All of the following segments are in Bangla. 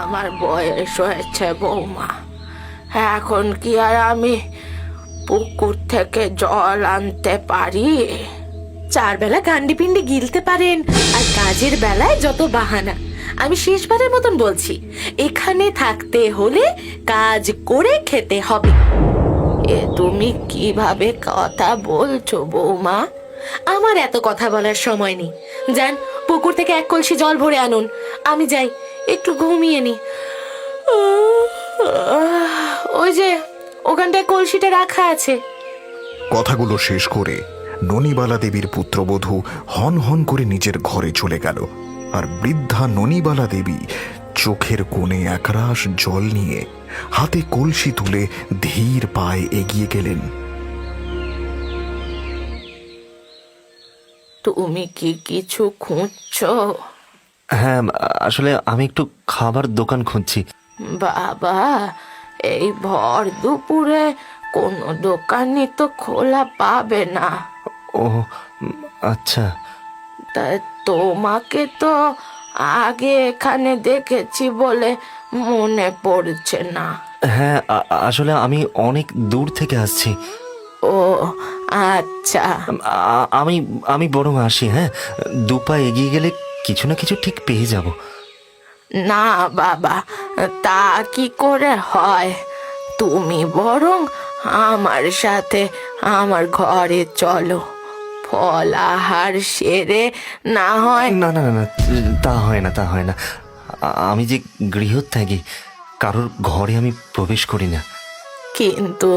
আমার বয়স হয়েছে বৌমা, এখন কি আর আমি পুকুর থেকে জল আনতে পারি? 4 বেলা কান্ডি পিন্ডি গিলতে পারেন, আর কাজের বেলায় যত বাহানা। আমি শেষবারের মতন বলছি, এখানে থাকতে হলে কাজ করে খেতে হবে। এ তুমি কিভাবে কথা বলছো বৌমা? আমার এত কথা বলার সময় নেই। যান, পুকুর থেকে 1 কলসি জল ভরে আনুন। আমি যাই, একটু ঘুমিয়ে নি। ওই যে ওখানটায় কলসিটা রাখা আছে। কথাগুলো শেষ করে ননিবালা দেবীর পুত্রবধূ হন হন করে নিজের ঘরে চলে গেল। আর বৃদ্ধা ননিবালা দেবী চোখের কোণে একরাশ জল নিয়ে হাতে কলসি তুলে ধীর পায়ে এগিয়ে গেলেন। তুমি কি কিছু খুঁজছো? হ্যাঁ, আসলে আমি একটু খাবার দোকান খুঁজছি। বাবা, এই ভর দুপুরে কোনো দোকানই তো খোলা পাবে না। ও আচ্ছা। তা তোমাকে তো আগে এখানে দেখেছি বলে মনে পড়ছে না। হ্যাঁ, আসলে আমি অনেক দূর থেকে আসছি। ও আচ্ছা। আমি আমি বরং আসি। হ্যাঁ, 2 পা এগিয়ে গেলে কিছু না কিছু ঠিক পেয়ে যাব। না বাবা, তা কি করে হয়? তুমি বরং আমার সাথে আমার ঘরে চলো, ফল আহার সেরে না হয়। না না না না, তা হয় না, তা হয় না। আমি যে গৃহত্যাগী, কারোর ঘরে আমি প্রবেশ করি না। কিন্তু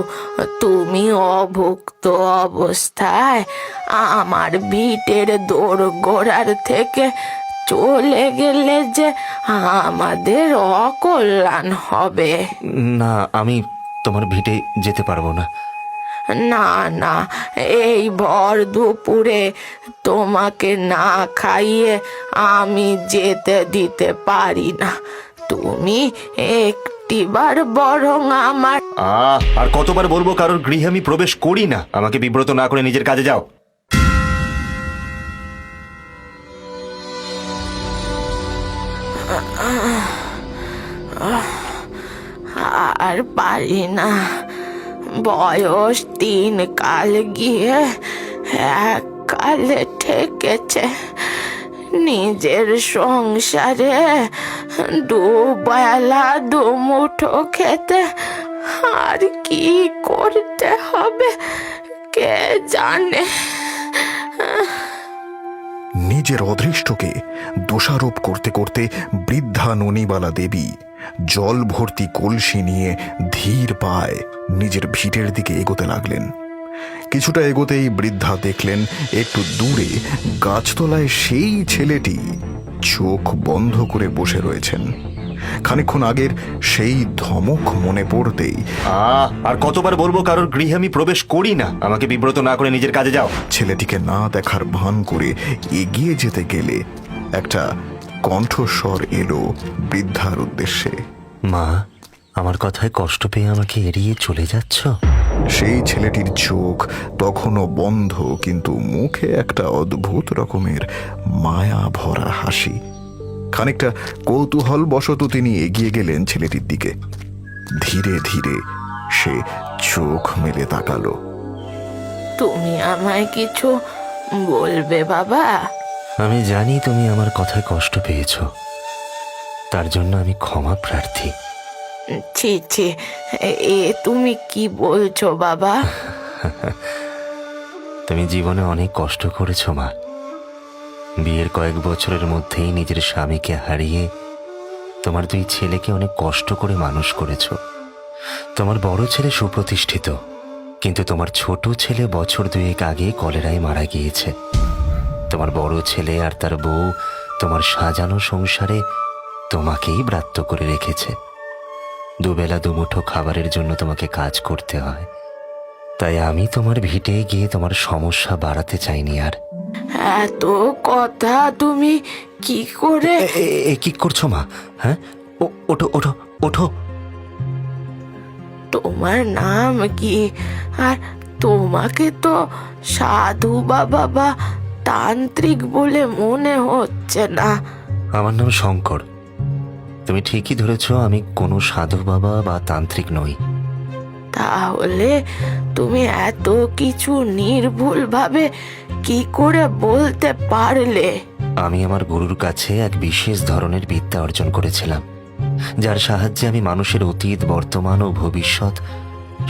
তুমি অভুক্ত অবস্থায় আমার ভিটের দোরগোড়ার থেকে চলে গেলে যে আমাদের অকল্যাণ হবে। না, আমি তোমার ভিটে যেতে পারবো না। না না, এই ভর দুপুরে তোমাকে না খাইয়ে আমি যেতে দিতে পারি না। তুমি একটিবার বরং আমার। আর কতবার বলবো কারোর গৃহে আমি প্রবেশ করি না? আমাকে বিব্রত না করে নিজের কাজে যাও। আর পারি না, বয়স 3 কাল গিয়ে 1 কালে ঠেকেছে। নিজের সংসারে 2 বেলা 2 মুঠো খেতে আর কি করতে হবে কে জানে। নিজের অদৃষ্টকে দোষারোপ করতে করতে বৃদ্ধা ননিবালা দেবী জল ভর্তি কলসি নিয়ে ধীর পায়ে নিজের ভিটের দিকে এগোতে লাগলেন। কিছুটা এগোতেই বৃদ্ধা দেখলেন একটু দূরে গাছতলায় সেই ছেলেটি চোখ বন্ধ করে বসে রয়েছেন। খানিকক্ষণ আগের সেই ধমক মনে পড়তেই আর কতবার বলবো কারোর গৃহে আমি প্রবেশ করি না? আমাকে বিব্রত না করে নিজের কাজে যাও। ছেলেটিকে না দেখার ভান করে এগিয়ে যেতে গেলে একটা কণ্ঠস্বর এলো বৃদ্ধার উদ্দেশ্যে। মা, আমার কথায় কষ্ট পেয়ে আমাকে এড়িয়ে চলে যাচ্ছ? সেই ছেলেটির চোখ তখনও বন্ধ, কিন্তু মুখে একটা অদ্ভুত রকমের মায়া ভরা হাসি। খানিকটা কৌতূহল বশত তিনি এগিয়ে গেলেন ছেলেটির দিকে। ধীরে ধীরে সে চোখ মেলে তাকালো। তুমি আমায় কিছু বলবে বাবা? আমি জানি তুমি আমার কথায় কষ্ট পেয়েছ, তার জন্য আমি ক্ষমা প্রার্থী। ছি ছি, এ তুমি কি বলছো বাবা? তুমি জীবনে অনেক কষ্ট করেছ মা। বিয়ের কয়েক বছরের মধ্যেই নিজের স্বামীকে হারিয়ে তোমার 2 ছেলেকে অনেক কষ্ট করে মানুষ করেছ। তোমার বড় ছেলে সুপ্রতিষ্ঠিত, কিন্তু তোমার ছোট ছেলে বছর 2 আগে কলেরায় মারা গিয়েছে। তোমার বড় ছেলে আর তার বউ তোমার সাজানো সংসারে তোমাকেই ব্রাত্য করে রেখেছে। 2 বেলা 2 মুঠো খাবারের জন্য তোমাকে কাজ করতে হয়। তাই আমি তোমার ভিটে গিয়ে তোমার সমস্যা বাড়াতে চাইনি। আর এত কথা তুমি কি করে? কি করছো মা? হ্যাঁ, ওঠো ওঠো ওঠো। তোমার নাম কি? আর তোমাকে তো সাধু বাবা বা তান্ত্রিক বলে মনে হচ্ছে না। আমার নাম শঙ্কর। তুমি ঠিকই ধরেছ, আমি কোনো সাধু বাবা বা তান্ত্রিক নই। তাহলে তুমি এত কিছু নির্ভুলভাবে কি করে বলতে পারলে? আমি আমার গুরুর কাছে এক বিশেষ ধরনের বিদ্যা অর্জন করেছিলাম, যার সাহায্যে আমি মানুষের অতীত, বর্তমান ও ভবিষ্যৎ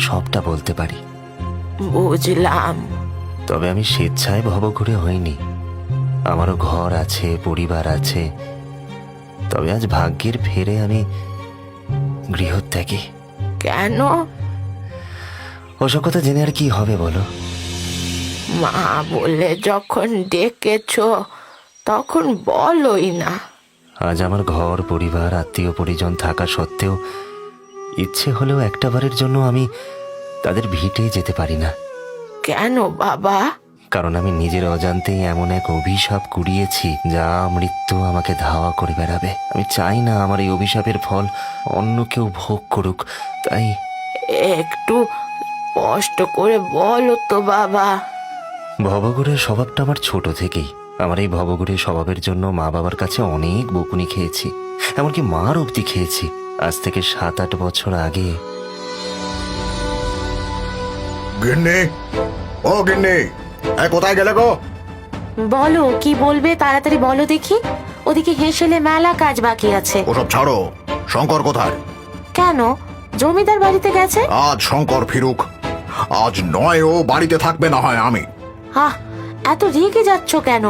সবটা বলতে পারি। বুঝলাম। তবে আমি স্বেচ্ছায় ভবঘুরে হইনি। আমারও ঘর আছে, পরিবার আছে। তবে আজ ভাগ্যের ফেরে আমি গৃহত্যাগী। কেন? ওসব কথা জেনে আর কি হবে বলো? মা বলে যখন ডেকেছ তখন বলোই না। আজ আমার ঘর, পরিবার, আত্মীয় পরিজন থাকা সত্ত্বেও ইচ্ছে হলেও একটা বারের জন্য আমি তাদের ভিটে যেতে পারি না। কেন বাবা? কারণ আমি নিজের অজান্তেই এমন এক অভিশাপ কুড়িয়েছি যা মৃত্যু আমাকে ধাওয়া করে বেড়াবে। আমি চাই না আমার এই অভিশাপের ফল অন্য কেউ ভোগ করুক। তাই একটু স্পষ্ট করে বলো তো বাবা। ভবঘুরের স্বভাবটা আমার ছোট থেকেই। আমার এই ভবঘুরের স্বভাবের জন্য মা বাবার কাছে অনেক বকুনি খেয়েছি, এমনকি মার অবধি খেয়েছি। আজ থেকে 7-8 বছর আগে। গিন্নি, ও গিন্নি, কোথায় গেলে গো? বলো, কি বলবে তাড়াতাড়ি বলো দেখি। ওদিকে হেসেলে মেলা কাজ বাকি আছে। ওসব ছাড়ো, শঙ্কর কোথায়? কেন, জমিদার বাড়িতে গেছে? আজ শঙ্কর ফিরুক, আজ নয় ও বাড়িতে থাকবে, না হয় আমি। আহ, এত রেগে যাচ্ছ কেন?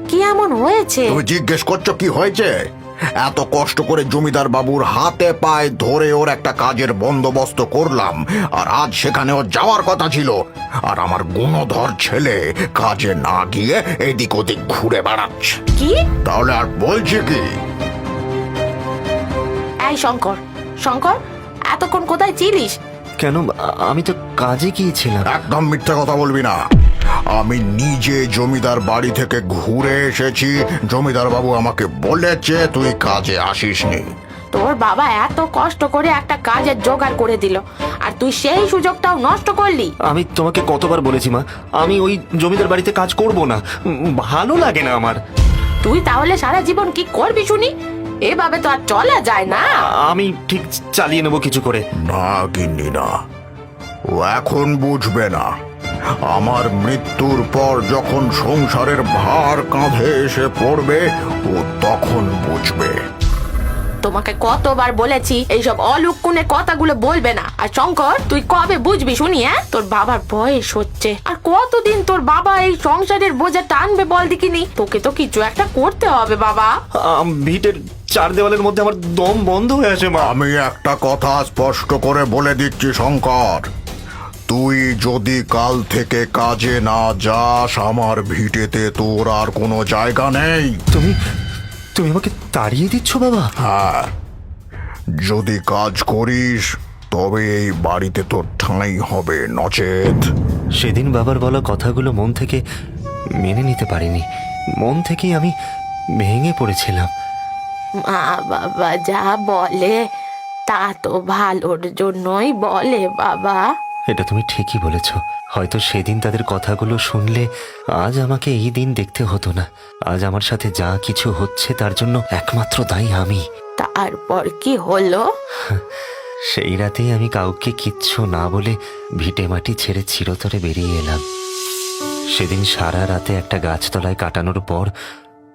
কি এমন হয়েছে? তুমি জিজ্ঞেস করছো কি হয়েছে? এত কষ্ট করে জমিদার বাবুর হাতে পায়ে ধরে ওর একটা কাজের বন্দোবস্ত করলাম, আর আজ সেখানে ওর যাওয়ার কথা ছিল, আর আমার গুণধর ছেলে কাজে না গিয়ে এদিক ওদিক ঘুরে বেড়াচ্ছে। কি? তাহলে আর বলছি কি? এই শঙ্কর, শঙ্কর, এতক্ষণ কোথায় ছিলিস? কেন, আমি তো কাজে গিয়েছিলাম। একদম মিথ্যা কথা বলবি না। আমি নিজে জমিদার বাড়ি থেকে ঘুরে এসেছি। জমিদার বাবু আমাকে বলেছে তুই কাজে আসিসনি। তোর বাবা এত কষ্ট করে একটা কাজের জোগাড় করে দিল, আর তুই সেই সুযোগটাও নষ্ট করলি। আমি তোমাকে কতবার বলেছি মা, আমি ওই জমিদার বাড়িতে কাজ করব না, ভালো লাগে না আমার। তুই তাহলে সারা জীবন কি করবি শুনি? এভাবে তো আর চলা যায় না। আমি ঠিক চালিয়ে নেব কিছু করে। না গিন্নি না, ও এখন বুঝবে না। আমার মৃত্যুর পর যখন সংসারের ভার কাঁধে এসে পড়বে, ও তখন বুঝবে। তোমাকে কতবার বলেছি এইসব অলুক্ষণে কথাগুলো বলবে না। আর শঙ্কর, তুই কবে বুঝবি শুনি? তোর বাবার বয়স হচ্ছে, আর কতদিন তোর বাবা এই সংসারের বোঝা টানবে বল দেখিনি? তোকে তো কিছু একটা করতে হবে বাবা। ভিটের 4 দেওয়ালের মধ্যে আমার দম বন্ধ হয়ে আসে মা। আমি একটা কথা স্পষ্ট করে বলে দিচ্ছি শঙ্কর, তুই যদি কাল থেকে কাজে না যাস, আমার ভিটেতে তোর আর কোনো জায়গা নেই। তুমি আমাকে তাড়িয়ে দিচ্ছ বাবা? হ্যাঁ, যদি কাজ করিস তবে এই বাড়িতে তোর ঠাঁই হবে, নচেত। সেদিন বাবার বলা কথাগুলো মন থেকে মেনে নিতে পারিনি। মন থেকেই আমি ভেঙে পড়েছিলাম। মা বাবা যা বলে তা তো ভালোর জন্যই বলে বাবা। এটা তুমি ঠিকই বলেছ। হয়তো সেদিন তাদের কথাগুলো শুনলে আজ আমাকে এই দিন দেখতে হতো না। আজ আমার সাথে যা কিছু হচ্ছে তার জন্য একমাত্র দায়ী আমি। তারপর কি হলো? সেই রাতেই আমি কাউকে কিচ্ছু না বলে ভিটে মাটি ছেড়ে চিরতরে বেরিয়ে এলাম। সেদিন সারা রাতে একটা গাছতলায় কাটানোর পর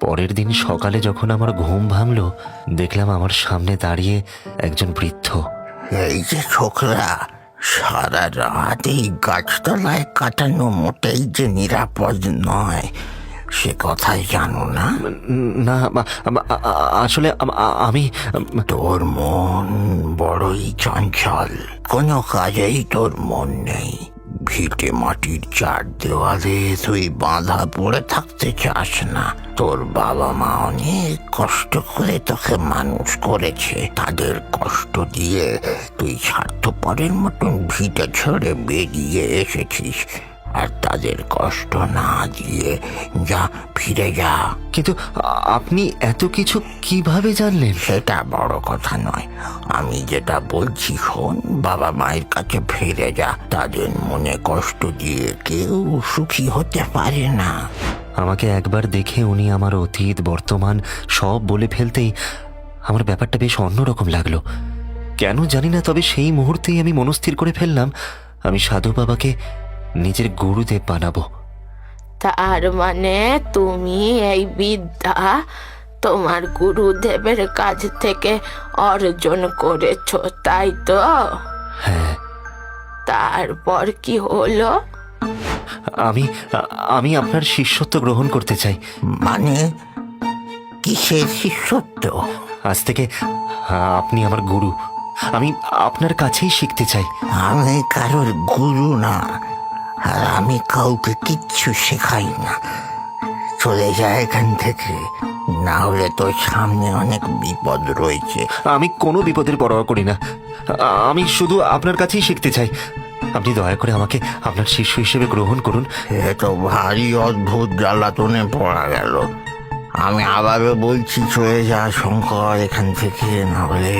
পরের দিন সকালে যখন আমার ঘুম ভাঙল, দেখলাম আমার সামনে দাঁড়িয়ে একজন বৃদ্ধ। এই যে ছোকরা, সারা রাত এই গাছতলায় কাটানো মোটেই যে নিরাপদ নয়, সে কথাই জানো না? না, আসলে আমি তোর মন বড়ই চঞ্চল, কোনো কাজেই তোর মন নেই। ভিটে মাটির 4 দেওয়ালে তুই বাঁধা পড়ে থাকতে চাস না। তোর বাবা মা অনেক কষ্ট করে তোকে মানুষ করেছে, তাদের কষ্ট দিয়ে তুই স্বার্থপরের মতন ভিটে ছেড়ে বেরিয়ে এসেছিস। আর তাদের কষ্ট না দিয়ে যা, ফিরে যা। কিন্তু আপনি এত কিছু কিভাবে জানলেন? সেটা বড় কথা নয়, আমি যেটা বলছি শোন। বাবা মায়ের কাছে ফিরে যা, তাদের মনে কষ্ট দিয়ে কেউ সুখী হতে পারে না। আমাকে একবার দেখে উনি আমার অতীত, বর্তমান সব বলে ফেলতেই আমার ব্যাপারটা বেশ অন্যরকম লাগলো। কেন জানি না, তবে সেই মুহূর্তেই আমি মনস্থির করে ফেললাম আমি সাধু বাবাকে নিজের গুরুদেব বানাবো। তার মানে তুমি এই বিদ্যা তোমার গুরুদেবের কাছ থেকে অর্জন করেছো, তাই তো? হ্যাঁ। তারপর কি হলো? আমি আমি আপনার শিষ্যত্ব গ্রহণ করতে চাই। মানে কিসের শিষ্যত্ব? আজ থেকে আপনি আমার গুরু। আমি আপনার কাছেই শিখতে চাই। আমি কারোর গুরু না, আর আমি কাউকে কিচ্ছু শেখাই না। চলে যায় এখান থেকে, না হলে তোর সামনে অনেক বিপদ রয়েছে। আমি কোনো বিপদের পরোয়া করি না। আমি শুধু আপনার কাছেই শিখতে চাই। আপনি দয়া করে আমাকে আপনার শিষ্য হিসেবে গ্রহণ করুন। এ তো ভারী অদ্ভুত জ্বালাতনে পড়া গেল। আমি আবারও বলছি, চলে যা শঙ্কর এখান থেকে, না হলে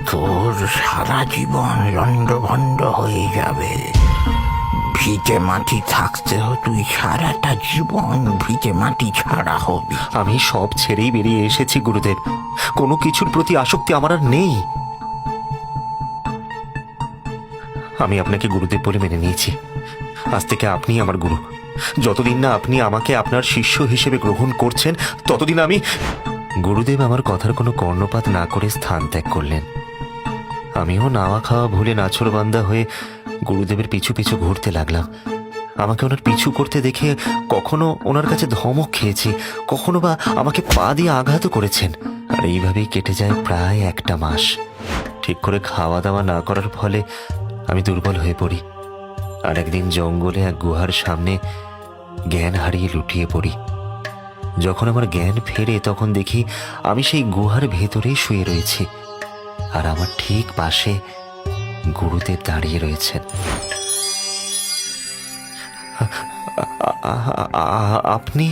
তোর সারা জীবন লন্ডভন্ড হয়ে যাবে। ভিটে মাটি থাকতেও তুই সারাটা জীবন ভিটে মাটি ছাড়া হবি। আমি সব ছেড়েই বেরিয়ে এসেছি গুরুদেব। কোনো কিছুর প্রতি আসক্তি আমার আর নেই। আমি আপনাকে গুরুদেব বলে মেনে নিয়েছি। আজ থেকে আপনি আমার গুরু। যতদিন না আপনি আমাকে আপনার শিষ্য হিসেবে গ্রহণ করছেন, ততদিন আমি। গুরুদেব আমার কথার কোনো কর্ণপাত না করে স্থান ত্যাগ করলেন। আমিও নাওয়া খাওয়া ভুলে নাছোড়বান্দা হয়ে গুরুদেবের পিছু পিছু ঘুরতে লাগলাম। আমাকে ওনার পিছু করতে দেখে কখনো ওনার কাছে ধমক খেয়েছি, কখনো বা আমাকে পা দিয়ে আঘাতও করেছেন। আর এইভাবেই কেটে যায় প্রায় একটা মাস। ঠিক করে খাওয়া দাওয়া না করার ফলে আমি দুর্বল হয়ে পড়ি। আর একদিন জঙ্গলে এক গুহার সামনে জ্ঞান হারিয়ে লুটিয়ে পড়ি। যখন আমার জ্ঞান ফেরে তখন দেখি আমি সেই গুহার ভেতরেই শুয়ে রয়েছি, আর আমার ঠিক পাশে গুরুদেব দাঁড়িয়ে রয়েছেন। আপনি?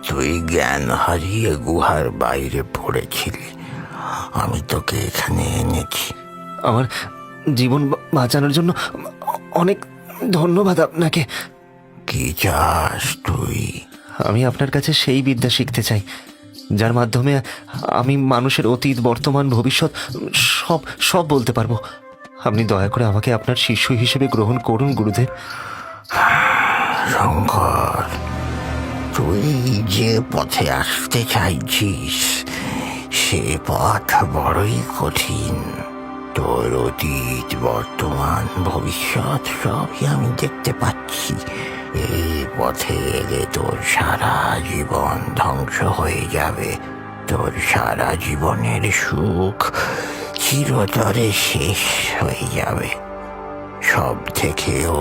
তুই জ্ঞান হারিয়ে গুহার বাইরে পড়েছিলি, আমি তোকে এখানে এনেছি। আমার জীবন বাঁচানোর জন্য অনেক ধন্যবাদ আপনাকে। কি চাস তুই? আমি আপনার কাছে সেই বিদ্যা শিখতে চাই যার মাধ্যমে আমি মানুষের অতীত, বর্তমান, ভবিষ্যৎ সব সব বলতে পারবো। আপনি দয়া করে আমাকে আপনার শিষ্য হিসেবে গ্রহণ করুন গুরুদেব। শঙ্কর, তুই যে পথে আসতে চাইছিস সে পথ বড়ই কঠিন। তোর অতীত, বর্তমান, ভবিষ্যৎ সবই আমি দেখতে পাচ্ছি। এই পথে এলে তোর সারা জীবন ধ্বংস হয়ে যাবে। তোর সারা জীবনের সুখ চিরতরে শেষ হয়ে যাবে। সব থেকেও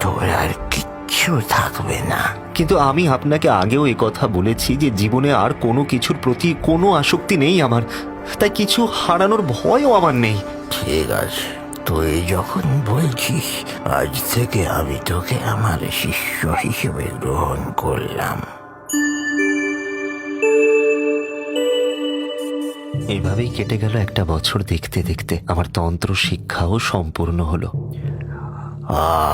তোর আর কিচ্ছু থাকবে না। কিন্তু আমি আপনাকে আগেও এ কথা বলেছি যে জীবনে আর কোনো কিছুর প্রতি কোনো আসক্তি নেই আমার, তাই কিছু হারানোর ভয়ও আমার নেই। ঠিক আছে, তুই যখন বলছিস, আজ থেকে আমি তোকে আমার শিষ্য হিসেবে গ্রহণ করলাম। এইভাবেই কেটে গেল একটা বছর। দেখতে দেখতে আমার তন্ত্র শিক্ষাও সম্পূর্ণ হলো।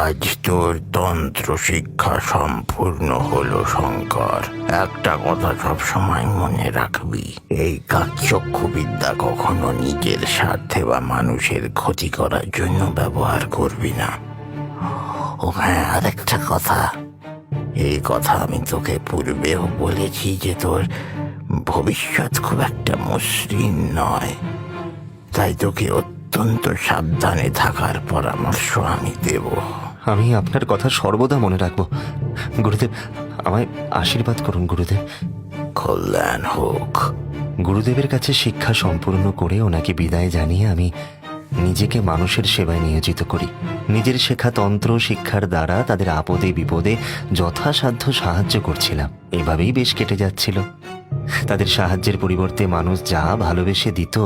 আজ তোর তন্ত্র শিক্ষা সম্পূর্ণ হলো শঙ্কর। একটা কথা সব সময় মনে রাখবি, এই কাকচক্ষু বিদ্যা কখনো নিজের স্বার্থে বা মানুষের ক্ষতি করার জন্য ব্যবহার করবি না। ও হ্যাঁ, আরেকটা কথা, এই কথা আমি তোকে পূর্বেও বলেছি যে তোর ভবিষ্যৎ খুব একটা মসৃণ নয়, তাই তোকে অত্যন্ত সাবধানে থাকার পরামর্শ আমি দেব। আমি আপনার কথা সর্বদা মনে রাখবো গুরুদেব। আমায় আশীর্বাদ করুন গুরুদেব। কল্যাণ হোক। গুরুদেবের কাছে শিক্ষা সম্পূর্ণ করে ওনাকে বিদায় জানিয়ে আমি নিজেকে মানুষের সেবায় নিয়োজিত করি। নিজের শেখা তন্ত্র শিক্ষার দ্বারা তাদের আপদে বিপদে যথাসাধ্য সাহায্য করছিলাম। এইভাবেই বেশ কেটে যাচ্ছিল। তাদের সাহায্যের পরিবর্তে মানুষ যা ভালোবেসে দিত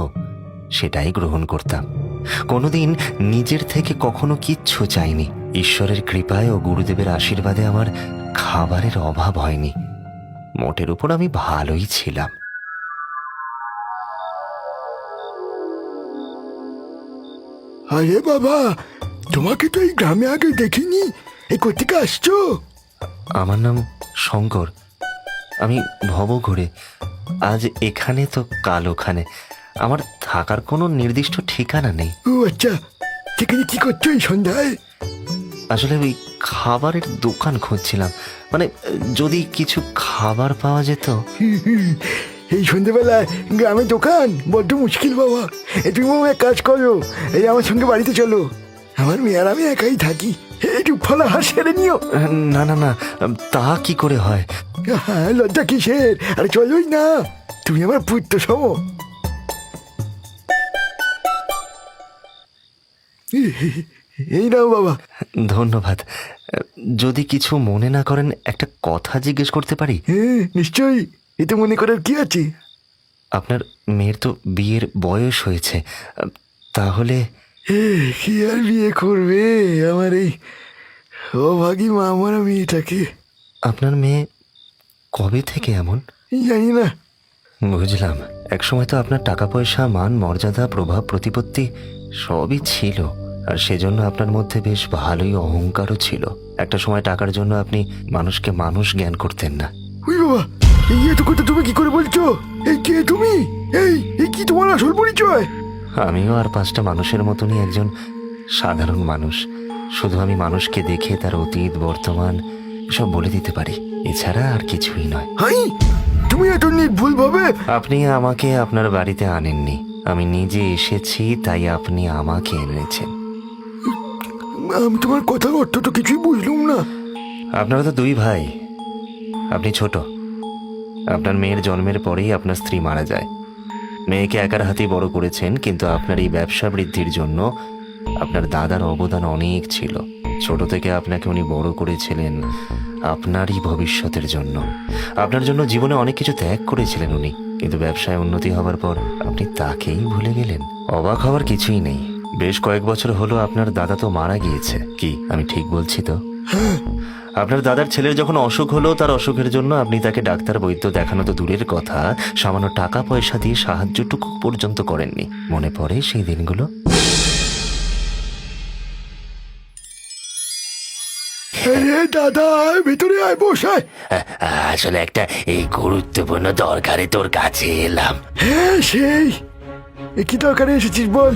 সেটাই গ্রহণ করতাম। কোনোদিন নিজের থেকে কখনো কিচ্ছু চাইনি। ঈশ্বরের কৃপায় ও গুরুদেবের আশীর্বাদে আমার খাবারের অভাব হয়নি। মোটের উপর আমি ভালোই ছিলাম। আরে বাবা, তোমাকে তো এই গ্রামে আগে দেখিনি। এই কোথেকে আসছো? আমার নাম শঙ্কর। আমি ভবঘুরে আজ এখানে তো কাল ওখানে, আমার থাকার কোনো নির্দিষ্ট ঠিকানা নেই। ও আচ্ছা, সেখানে কি করছো এই সন্ধ্যায়? আসলে ওই খাবারের দোকান খুঁজছিলাম, মানে যদি কিছু খাবার পাওয়া যেত। এই সন্ধ্যেবেলায় গ্রামে দোকান বড্ড মুশকিল বাবা। তুমি বাবা এক কাজ করো, এই আমার সঙ্গে বাড়িতে চলো। আমার মেয়ে আর আমি একাই থাকি, একটু ফলাহার সেরে নিও। না না না, তা কি করে হয়? হ্যাঁ, লজ্জা কিসের? আরে চলোই না, তুমি আমার পুত্র সম। এই নাও বাবা। ধন্যবাদ। যদি কিছু মনে না করেন একটা কথা জিজ্ঞেস করতে পারি? হ্যাঁ নিশ্চয়ই, এতে মনে করার কি আছে? আপনার মেয়ের তো বিয়ের বয়স হয়েছে, তাহলে কি আর বিয়ে করবে আমার এই অভাগী মা মরা মেয়েটাকে? আপনার মেয়ে কবে থেকে এমন? জানি না। বুঝলাম, একসময় তো আপনার টাকা পয়সা, মান মর্যাদা, প্রভাব প্রতিপত্তি সবই ছিল, আর সেজন্য আপনার মধ্যে বেশ ভালোই অহংকারও ছিল। একটা সময় টাকার জন্য আপনি মানুষকে মানুষ জ্ঞান করতেন না। ওই বাবা, এই এত কথা তুমি কি করে বলছো? এই কে তুমি? এই কি তোমার আসল পরিচয়? আমিও আর 5টা মানুষের মতনই একজন সাধারণ মানুষ। শুধু আমি মানুষকে দেখে তার অতীত বর্তমান সব বলে দিতে পারি, এছাড়া আর কিছুই নয়। হাই, তুমি এত নির্ভুল ভাবে। আপনি আমাকে আপনার বাড়িতে আনেননি, আমি নিজে এসেছি, তাই আপনি আমাকে এনেছেন। আমি তোমার কথার অর্থ তো কিছুই বুঝলুম না। আপনারা তো 2 ভাই, আপনি ছোট। আপনার মেয়ের জন্মের পরেই আপনার স্ত্রী মারা যায়। মেয়েকে একার হাতেই বড় করেছেন, কিন্তু আপনার এই ব্যবসা বৃদ্ধির জন্য আপনার দাদার অবদান অনেক ছিল। ছোট থেকে আপনাকে উনি বড় করেছিলেন আপনারই ভবিষ্যতের জন্য। আপনার জন্য জীবনে অনেক কিছু ত্যাগ করেছিলেন উনি, কিন্তু ব্যবসায় উন্নতি হবার পর আপনি তাকেই ভুলে গেলেন। অবাক হওয়ার কিছুই নেই, বেশ কয়েক বছর হলো আপনার দাদা তো মারা গিয়েছে। কি আমি ঠিক বলছি তো? আপনার দাদার ছেলের যখন অসুখ হলো, তার অসুখের জন্য আপনি তাকে ডাক্তার বৈদ্য দেখানো তো দূরের কথা, সামান্য টাকা পয়সা দিয়ে সাহায্যটুকু পর্যন্ত করেননি। মনে পড়ে সেই দিনগুলো? দাদা, ভিতরে আয়, বসায়। আসলে একটা এই গুরুত্বপূর্ণ দরকারে তোর কাছে এলাম। হ্যাঁ সেই, কি দরকারে এসেছিস বল?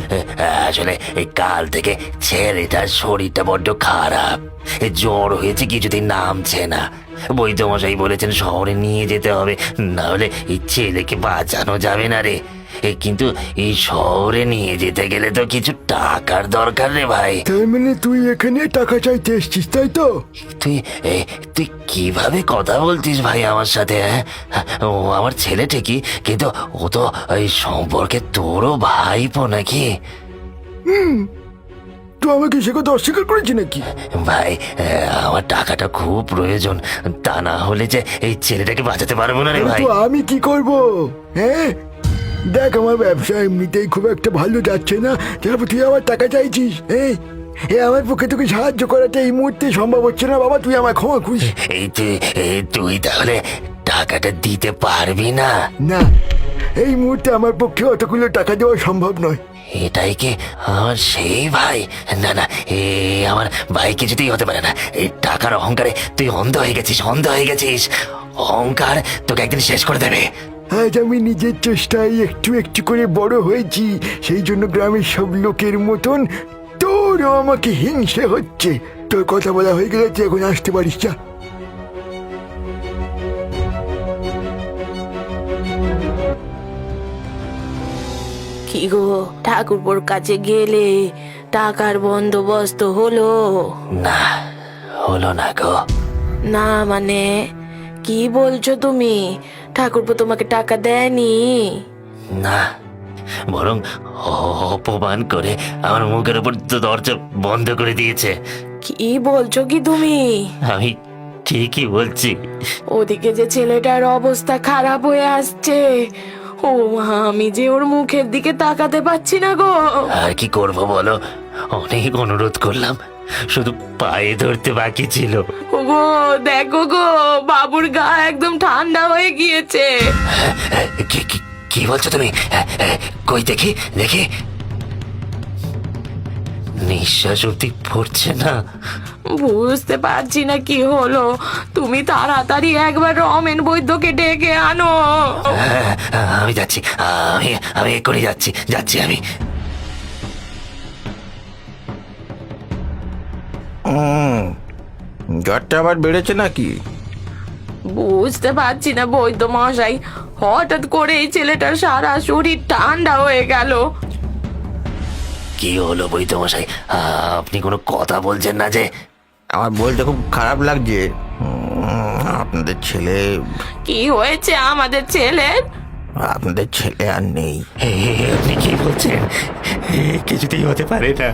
আসলে এই কাল থেকে ছেলেটার শরীরটা বড্ড খারাপ, জ্বর হয়েছে, কিছুদিন নামছে না। বৈদ্যমশাই বলেছেন শহরে নিয়ে যেতে হবে, না হলে এই ছেলেকে বাঁচানো যাবে না রে। কিন্তু এই শহরে নিয়ে যেতে গেলে তো কিছু টাকার দরকার রে ভাই। তার মানে তুই এখানে টাকা চাইতে এসছিস, তাই তো? তুই তুই কিভাবে কথা বলছিস ভাই আমার সাথে? হ্যাঁ, ও আমার ছেলে ঠিকই, কিন্তু ও তো এই সম্পর্কে তোরও ভাইপো নাকি? তুই আমাকে সে কথা অস্বীকার করেছি নাকি? ভাই, আমার টাকাটা খুব প্রয়োজন, তা না হলে যে এই ছেলেটাকে বাঁচাতে পারবো না রে ভাই। তো আমি কি করব? হ্যাঁ দেখ, আমার ব্যবসা এমনিতেই খুব একটা ভালো যাচ্ছে না, তারপর তুই আমার টাকা চাইছিস? আমার পক্ষে তোকে সাহায্য করাটা এই মুহূর্তে সম্ভব হচ্ছে না বাবা, তুই আমার ক্ষমা করিস। তুই তাহলে টাকাটা দিতে পারবি না? না, এই মুহূর্তে আমার পক্ষে অতগুলো টাকা দেওয়া সম্ভব নয়। এটাই কি আমার সেই ভাই? না না, আমার ভাই কিছুতেই হতে পারে না। এই টাকার অহংকারে তুই অন্ধ হয়ে গেছিস, অন্ধ হয়ে গেছিস। অহংকার তোকে একদিন শেষ করে দেবে। আজ আমি নিজের চেষ্টায় একটু একটু করে বড় হয়েছি, সেই জন্য গ্রামের সব লোকের মতন তোরও আমাকে হিংসে হচ্ছে। তোর কথা বলা হয়ে গেলে তুই এখন আসতে পারিস, যা। কি গো, ঠাকুরপোর কাছে গেলে টাকার বন্দোবস্ত হলো? না, হলো না গো। না মানে কি বলছো তুমি? ঠাকুরপো তোমাকে টাকা দেয়নি? না, বরং অপমান করে আমার মুখের উপর দরজা বন্ধ করে দিয়েছে। কি বলছো কি তুমি? আমি ঠিকই বলছি। ওদিকে যে ছেলেটার অবস্থা খারাপ হয়ে আসছে, ও মা, আমি যে ওর মুখের দিকে তাকাতে পাচ্ছি না গো। আর কি করব বলো, অনেক অনুরোধ করলাম, শুধু পায়ে ধরতে বাকি ছিল। ওগো দেখো গো, বাবুর গা একদম ঠান্ডা হয়ে গিয়েছে। কি বলছো তুমি? কই দেখি দেখি। নিঃশ্বাস অব্দি পড়ছে না। বুঝতে পারছি না কি হলো। তুমি তাড়াতাড়ি একবার রমেন বৈদ্যকে ডেকে আনো। হ্যাঁ, আমি যাচ্ছি, আমি আমি এক্ষুনি যাচ্ছি যাচ্ছি আমি। জ্বরটা আবার বেড়েছে নাকি? বুঝতে পারছি না বৈদ্য মশাই, হঠাৎ করে এই ছেলেটার সারা শরীর ঠান্ডা হয়ে গেল। কি হলো বৈদ্যমশাই, আপনি কোনো কথা বলছেন না যে? আমার বলতে খুব খারাপ লাগছে। আপনাদের ছেলে কি হয়েছে আমাদের ছেলের? আপনাদের ছেলে আর নেই। আপনি কি বলছেন? কিছুতেই হতে পারে না।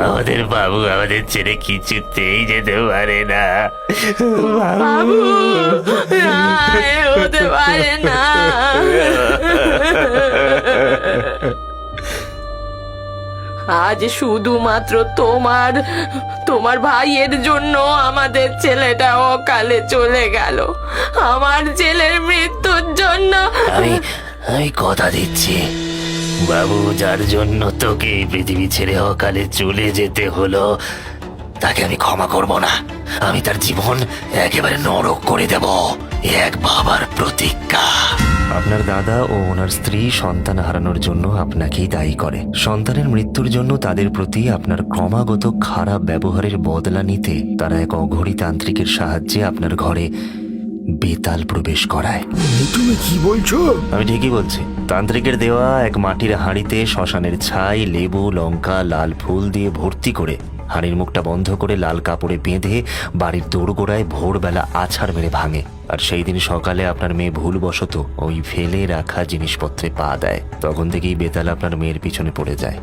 আমাদের বাবু আমাদের ছেড়ে কিছুতেই যেতে পারে না। বাবু, না, এ হতে পারে না। আজ শুধুমাত্র তোমার ভাইয়ের জন্য আমাদের ছেলেটা অকালে চলে গেল। আমার ছেলের মৃত্যুর জন্য আমি আমি কথা দিচ্ছি, বাবু যার জন্য তোকে এই পৃথিবী ছেড়ে অকালে চলে যেতে হলো, তাকে আমি ক্ষমা করব না। আমি তার জীবন একেবারে নরক করে দেব। এক বাবার প্রতিজ্ঞা। আপনার দাদা ও ওনার স্ত্রী সন্তান হারানোর জন্য আপনাকেই দায়ী করে। সন্তানের মৃত্যুর জন্য তাদের প্রতি আপনার ক্রমাগত খারাপ ব্যবহারের বদলা নিতে তারা এক অঘরী তান্ত্রিকের সাহায্যে আপনার ঘরে বেতাল প্রবেশ করায়। তুমি কি বলছো? আমি ঠিকই বলছি। তান্ত্রিকের দেওয়া এক মাটির হাঁড়িতে শ্মশানের ছাই, লেবু, লঙ্কা, লাল ফুল দিয়ে ভর্তি করে হাঁড়ির মুখটা বন্ধ করে লাল কাপড়ে বেঁধে বাড়ির দোরগোড়ায় ভোরবেলা আছাড় মেরে ভাঙে। আর সেই দিন সকালে আপনার মেয়ে ভুলবশত ওই ফেলে রাখা জিনিসপত্রে পা দেয়। তখন থেকেই বেতাল আপনার মেয়ের পিছনে পড়ে যায়।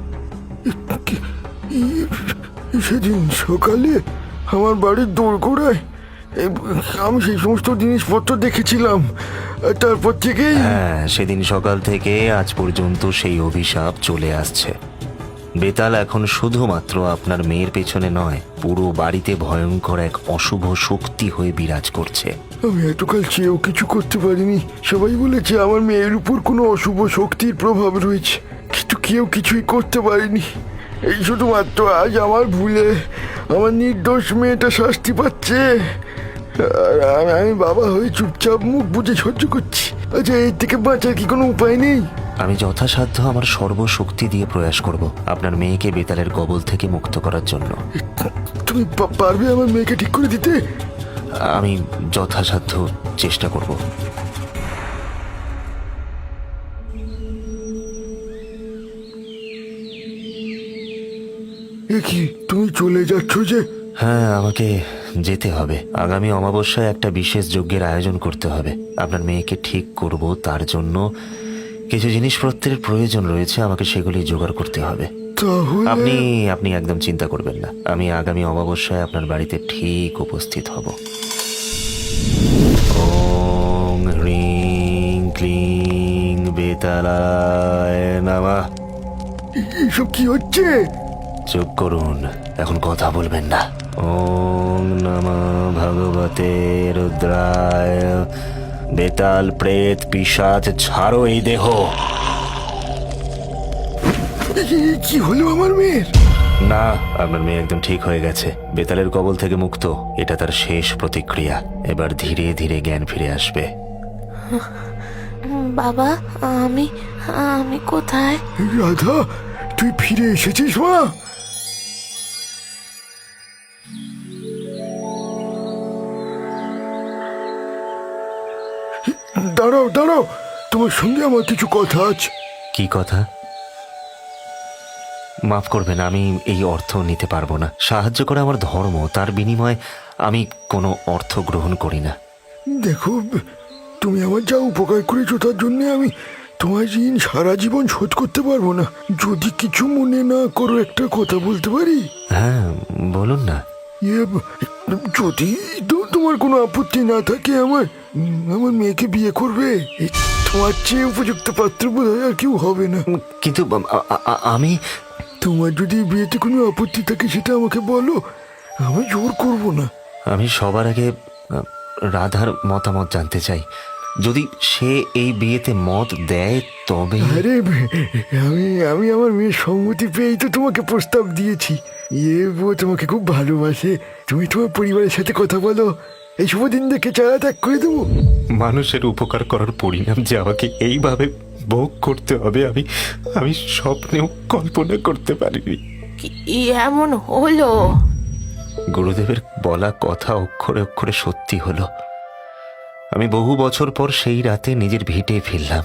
সেদিন সকালে আমার বাড়ির দোরগোড়ায় আমি সেই সমস্ত জিনিসপত্র দেখেছিলাম। তারপর থেকেই হ্যাঁ, সেদিন সকাল থেকে আজ পর্যন্ত সেই অভিশাপ চলে আসছে। বেতাল এখন শুধুমাত্র আপনার মেয়ের পেছনে নয়, পুরো বাড়িতে ভয়ঙ্কর এক অশুভ শক্তি হয়ে বিরাজ করছে। আমি এতকাল চেয়েও কিছু করতে পারিনি। সবাই বলেছে আমার মেয়ের উপর কোনো অশুভ শক্তির প্রভাব রয়েছে, কিন্তু কেউ কিছুই করতে পারেনি। এই শুধুমাত্র আজ আমার ভুলে আমার নির্দোষ মেয়েটা শাস্তি পাচ্ছে। আর আমি বাবা হয়ে চুপচাপ মুখ বুজে সহ্য করছি। আচ্ছা, এর থেকে বাঁচার কি কোনো উপায় নেই? আমি যথাসাধ্য আমার সর্বশক্তি দিয়ে প্রয়াস করব আপনার মেয়েকে বেতালের কবল থেকে মুক্ত করার জন্য। তুমি পারবে আমার মেয়েকে ঠিক করে দিতে? আমি যথাসাধ্য চেষ্টা করব। এ কি, তুমি চলে যাচ্ছ যে? হ্যাঁ, আমাকে যেতে হবে। আগামী অমাবস্যায় একটা বিশেষ যজ্ঞের আয়োজন করতে হবে। আপনার মেয়েকে ঠিক করব, তার জন্য কিছু জিনিসপত্রের প্রয়োজন রয়েছে, আমাকে সেগুলি জোগাড় করতে হবে। তাহলে আপনি একদম চিন্তা করবেন না। আমি আগামী অমাবস্যায় আপনার বাড়িতে ঠিক উপস্থিত হব। ওং হ্রিং ক্লিং বেতালায় নামা। এসব কি হচ্ছে? চুপ করুন, এখন কথা বলবেন না। ওং নমঃ ভগবতে রুদ্রায়। বেতাল, প্রেত, পিশাচ ছাড়ো এই দেহ। কি হলো আমার মেয়ের? না, আপনার মেয়ে একদম ঠিক হয়ে গেছে, বেতালের কবল থেকে মুক্ত। এটা তার শেষ প্রতিক্রিয়া। এবার ধীরে ধীরে জ্ঞান ফিরে আসবে। বাবা, আমি কোথায়? রাধা, তুই ফিরে এসেছিস মা? দাঁড়াও দাঁড়াও, তোমার সঙ্গে আমার কিছু কথা আছে। কি কথা? মাফ করবেন, আমি এই অর্থ নিতে পারবো না। সাহায্য করা আমার ধর্ম, তার বিনিময়ে আমি কোনো অর্থ গ্রহণ করি না। দেখো, তুমি আমার যা উপকার করেছো তার জন্য আমি তোমার ঋণ সারা জীবন শোধ করতে পারবো না। যদি কিছু মনে না করো, একটা কথা বলতে পারি? হ্যাঁ, বলুন না। যদি তোমার কোনো আপত্তি না থাকে, আমার মেয়েকে বিয়ে করবে? তোমার চেয়ে উপযুক্ত পাত্র বোধ হয় আর কেউ হবে না। কিন্তু আমি তোমার যদি বিয়েতে কোনো আপত্তি থাকে সেটা আমাকে বলো, আমি জোর করব না। আমি সবার আগে রাধার মতামত জানতে চাই। যদি সে এই বিয়েতে মত দেয় তবে আরে আমি আমার মেয়ের সম্মতি পেয়েই তো তোমাকে প্রস্তাব দিয়েছি। বউ তোমাকে খুব ভালোবাসে, তুমি তোমার পরিবারের সাথে কথা বলো, এই শুভ দিন দেখে চারা ত্যাগ করে দেবো। মানুষের উপকার করার পরিণাম যে আমাকে এইভাবে ভোগ করতে হবে আমি স্বপ্নেও কল্পনা করতে পারিনি। কি এমন হলো? গুরুদেবের বলা কথা অক্ষরে অক্ষরে সত্যি হলো। আমি বহু বছর পর সেই রাতে নিজের ভিটে ফিরলাম।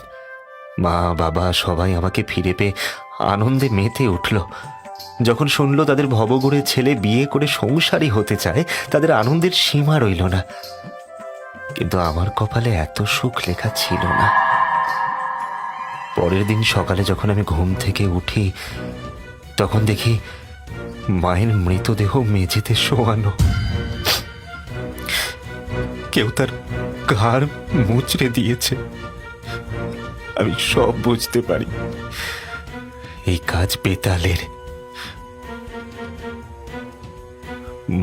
মা বাবা সবাই আমাকে ফিরে পেয়ে আনন্দে মেতে উঠল। যখন শুনল তাদের ভবঘুরে ছেলে বিয়ে করে সংসারী হতে চায়, তাদের আনন্দের সীমা রইল না। কিন্তু আমার কপালে এত সুখ লেখা ছিল না। পরের দিন সকালে যখন আমি ঘুম থেকে উঠি, তখন দেখি মায়ের মৃতদেহ মেঝেতে শোয়ানো। কেউ তার ঘাড় মুচড়ে দিয়েছে। আমি সব বুঝতে পারি, এই কাজ বেতালের।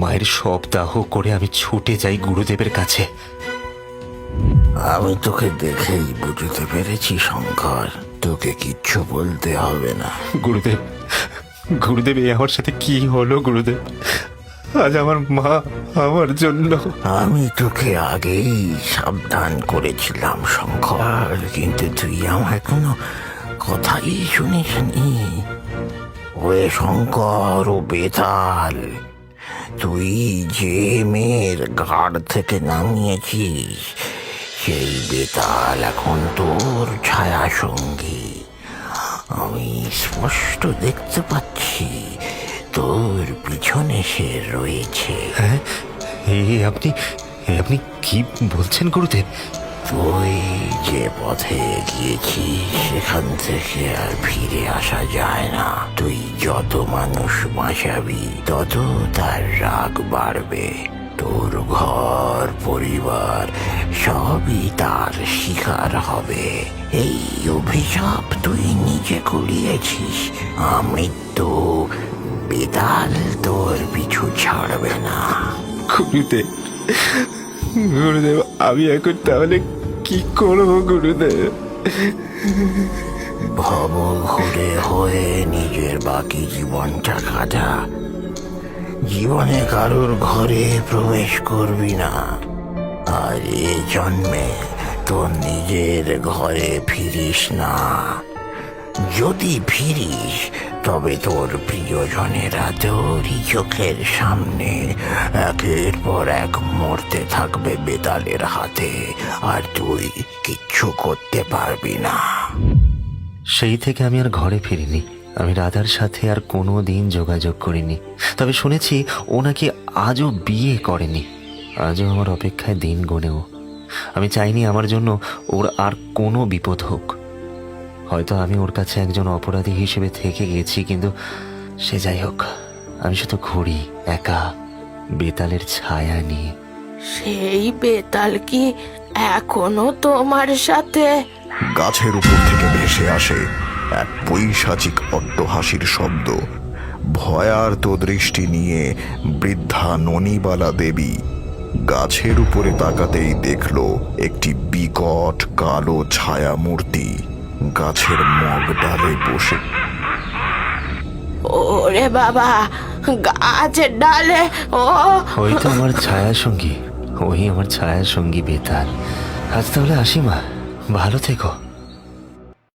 মায়ের সব দাহ করে আমি ছুটে যাই গুরুদেবের কাছে। আমি তোকে দেখেই বুঝতে পেরেছি শঙ্কর, তোকে কিচ্ছু বলতে হবে না। গুরুদেব, গুরুদেব, এ আমার সাথে কি হলো গুরুদেব? আজ আমার মা আমার জন্য। আমি তোকে আগেই সাবধান করেছিলাম শঙ্কর, কিন্তু তুই আমার কোনো কথাই শুনিসনি। ওরে শঙ্কর, ও বেতাল, তুই যে মেয়ের ঘাড় থেকে নামিয়েছিস সেই বেতাল এখন তোর ছায়া সঙ্গী। আমি স্পষ্ট দেখতে পাচ্ছি তোর পিছনে সে রয়েছে। হ্যাঁ, আপনি কি বলছেন গুরুদেব? তুই যে পথে গিয়েছিস সেখান থেকে আর ফিরে আসা যায় না। তুই যত মানুষ বাঁচাবি তত তার রাগ বাড়বে। তোর ঘর পরিবার সবই তার শিকার হবে। এই অভিশাপ তুই নিজে কুড়িয়েছিস। মৃত্যু বেতাল তোর পিছু ছাড়বে না। গুরুদেব, গুরুদেব, আমি এখন তাহলে কি করবো গুরুদেব? ভব ঘুরে হয়ে নিজের বাকি জীবনটা কাটা। জীবনে কারোর ঘরে প্রবেশ করবি না। আর এ জন্মে তোর নিজের ঘরে ফিরিস না। যদি ফিরিস তবে তোর প্রিয়জনেরা তোরই চোখের সামনে একের পর এক মরতে থাকবে বেতালের হাতে, আর তুই কিচ্ছু করতে পারবি না। সেই থেকে আমি আর ঘরে ফিরিনি। আমি রাধার সাথে আর কোনো দিন যোগাযোগ করিনি। তবে শুনেছি ও নাকি আজও বিয়ে করেনি। আজও আমার অপেক্ষায় দিন গোনেও। আমি চাইনি আমার জন্য ওর আর কোনো বিপদ হোক। হয়তো আমি ওর কাছে একজন অপরাধী হিসেবে থেকে গেছি, কিন্তু সে যাই হোক, আমি শুধু ঘুরি একা বেতালের ছায়া নিয়ে। সেই বেতাল কি এখনো তোমার সাথে? গাছের উপর থেকে ভেসে আসে এক পৈশাচিক অট্টহাসির শব্দ। ভয়ার্ত দৃষ্টি নিয়ে বৃদ্ধা ননিবালা দেবী গাছের উপরে তাকাতেই দেখল একটি বিকট কালো ছায়া মূর্তি গাছের মগ ডালে বসে। ওরে বাবা, গাছের ডালে! ওই তো আমার ছায়া সঙ্গী, ওই আমার ছায়া সঙ্গী বেতাল। আজ তাহলে আসি মা, ভালো থেকো।